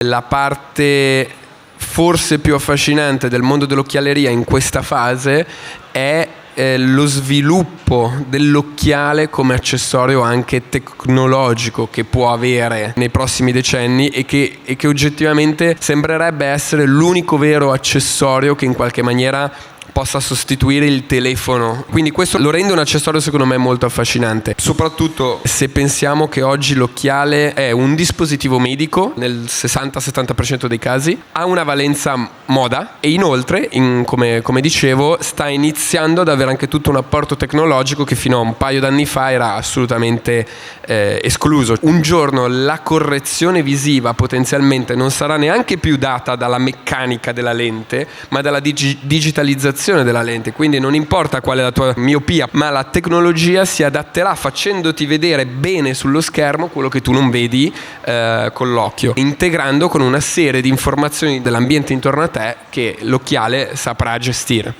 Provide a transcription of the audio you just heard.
La parte forse più affascinante del mondo dell'occhialeria in questa fase è lo sviluppo dell'occhiale come accessorio anche tecnologico che può avere nei prossimi decenni e che oggettivamente sembrerebbe essere l'unico vero accessorio che in qualche maniera possa sostituire il telefono. Quindi questo lo rende un accessorio secondo me molto affascinante, soprattutto se pensiamo che oggi l'occhiale è un dispositivo medico nel 60-70% dei casi, ha una valenza moda e inoltre, come dicevo, sta iniziando ad avere anche tutto un apporto tecnologico che fino a un paio d'anni fa era assolutamente escluso. Un giorno la correzione visiva potenzialmente non sarà neanche più data dalla meccanica della lente, ma dalla digitalizzazione della lente, quindi non importa qual è la tua miopia, ma la tecnologia si adatterà facendoti vedere bene sullo schermo quello che tu non vedi con l'occhio, integrando con una serie di informazioni dell'ambiente intorno a te che l'occhiale saprà gestire.